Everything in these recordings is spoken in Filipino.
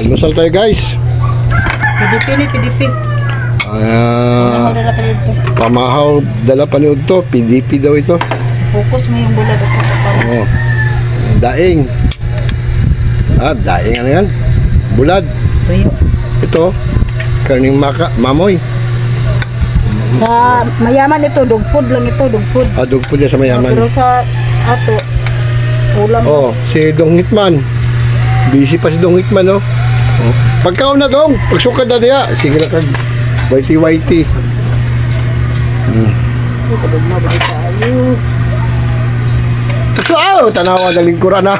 Almusal tayo guys. PDP ni PDP. Pamahaw dala panood to. PDP daw ito. Focus mo yung bulad at saka pa. Oo. Daing. Daing ano yan? Bulad. Tuyo. Ito. Karning mamoy. Sa mayaman ito, dog food lang ito, dog food. Dog food yan sa mayaman. Pero sa ato, ulam. Si Dong Hitman. Busy pa si Dong Hitman, oh. Pagkaon na dong, pagsukad na diya. Sige na kag whitey. Tanawa na lingkuran na.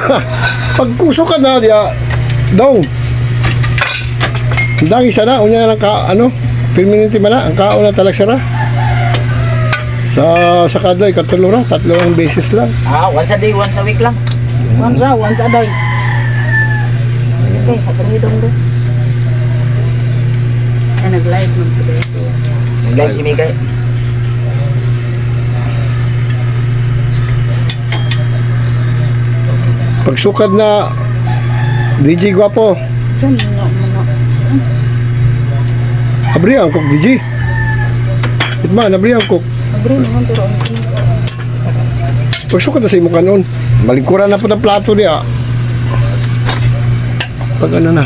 Pagkusukad na diya, dong. Hindang isa na, unya na lang permanente man na, ang kaon na talag sara. Sa kadlay, katulura, 3 beses lang. Once a day, once a week lang. Once a day. Okay, kapangidong doon. Nag-live man po dito. Nag-live si Mika. Pagsukad na DJ Guapo. Diyan, mga. Abri ang cook DJ. Itman, abri ang cook. Abri naman pero Pagsukad na sa imo kanon. Malingkuran na po ng plato niya. Pag ano na.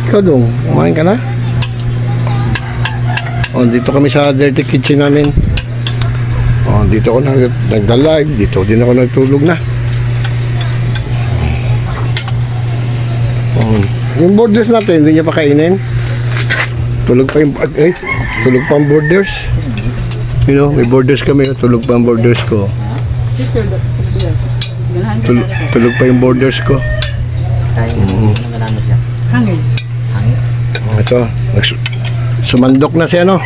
Ikaw dong, kumain ka na? Dito kami sa dirty kitchen namin. Dito ako nagda-live. Dito din ako nagtulog na. Yung borders natin, hindi niya pa kainin. Tulog pa tulog pa ang borders. You know, may borders kami. Tulog pa ang borders ko. Tulog pa yung borders ko. hangin. Ito, sumandok na siya, no?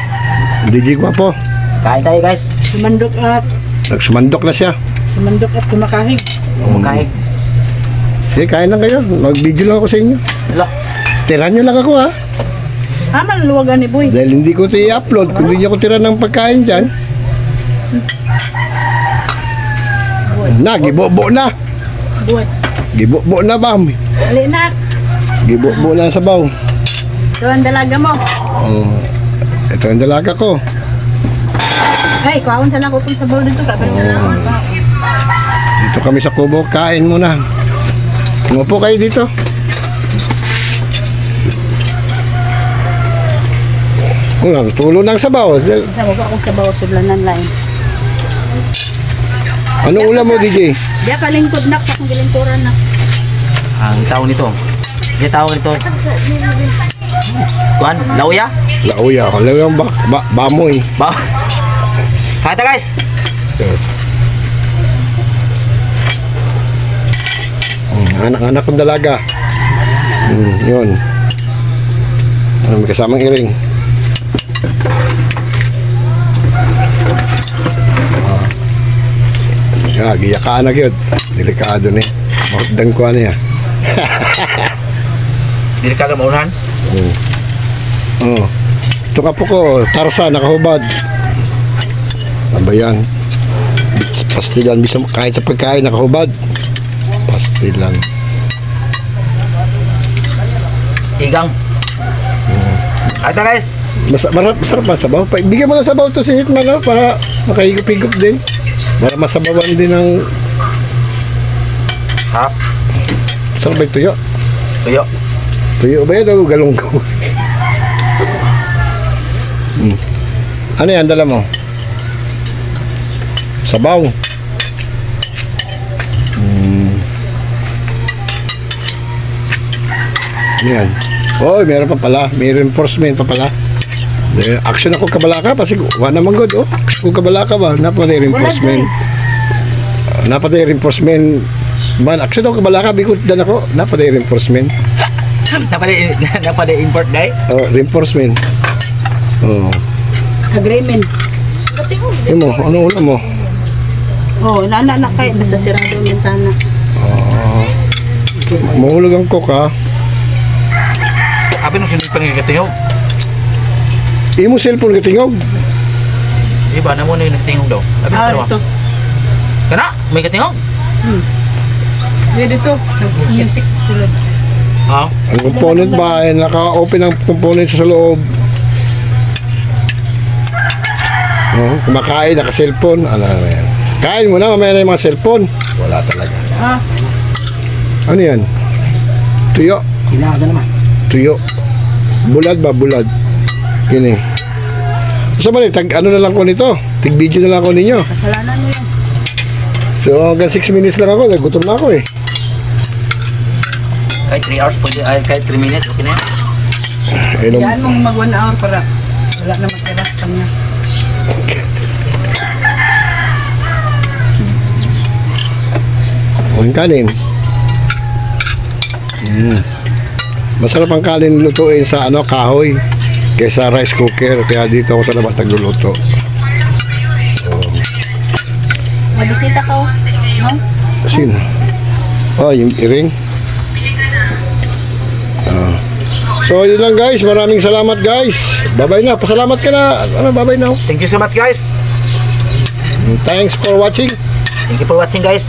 DJ Guapo. Kain tayo guys. Sumandok at Nagsumandok na siya. kumakahig. Kumakain. Sige, kain lang kayo. Mag-video lang ako sa inyo. Wala. Tirahan nyo lang ako, ha? Maluwagan ni Boy. Dahil hindi ko ito i-upload. Kung hindi ako tira ng pagkain dyan. Gibo-bo na. Boy. Gibo-bo na, bam. Ali na. Gibo-bo na sa baw. Ito ang dalaga mo. Ito ang dalaga ko. Ay, kaon sana ko kung sabaw dito. Dito kami sa kubo. Kain muna. Umupo kayo dito. Tulo ng sabaw. Sa mo akong sabaw sublanan line. Anong ulam mo, DJ? Diya kalingkod nak sa kong gilingkuran na. Ang tawag nito. Yung tawag nito. Kuan, lauya? Lauya. Lauyang bamoy. Kain tayo guys. Anak-anak kong dalaga. Yun. May kasamang iring. Giyakaan na yun. Delikado ni. Mahutdan ko ano yan. Delikado maunahan? Ito ka po ko. Tarsa, nakahubad. Ano ba yan? Pastilan. Bisa kahit sa pagkain, nakahubad. Pastilan. Igang. Kain tayo guys. Masarap ba sabaw? Bigyan mo na sabaw to si Hitman, no? Para makahigop-higop din. Para masabawan din ng Hap. sarap ba yung tuyo? Tuyo. Tuyo ba yan o galunggaw? Ano yan, dala mo? Sabaw. Yan. Oh, meron pa pala. May reinforcement pa pala. Action ako kabalaka kasi wala naman good. Action ko kabalaka ba? Napatay reinforcement. Napatay reinforcement. Man, action ako kabalaka. Bikot dan ako. Napatay reinforcement. Napade import dai. Reinforcement. Agreement. Mo, ano ulam mo? Nana na kay basta sirado ang bintana. Mahulog ang cook, ha? Abi nung sinipan ng katingog. Imo cellphone katingog. Iba na mo na yung nagtingog daw. Abi sa Ito. Kana? May katingog? Dito. Music sila. Ha? Ang component ba ay naka-open ang component sa loob. Oh, kumakain, naka-cellphone. Ano yan? Kain mo na, mamaya na yung mga cellphone. Wala talaga. Ah, Ano yan? Tuyo. Kinaga naman. Tuyo. Bulad ba? Bulad. Yun eh. Basta ba ano na lang ko nito? Tig-video na lang ko ninyo. kasalanan mo yan. So hanggang 6 minutes lang ako. Nagutom na ako eh. Kahit 3 hours pwede, ay kahit 3 minutes, okay na yan. Inom. Yan mong mag 1 hour para wala na masiras kanya. Ang kanin. Masarap ang kanin lutuin sa kahoy kaysa rice cooker. Kaya dito ako sa labas nagluluto. May bisita ka, oh. No? Sino? Oh, yung iring. So yun lang guys. Maraming salamat guys. Bye-bye na. Pasalamat ka na. Bye-bye na. Thank you so much guys. Thanks for watching. Thank you for watching guys.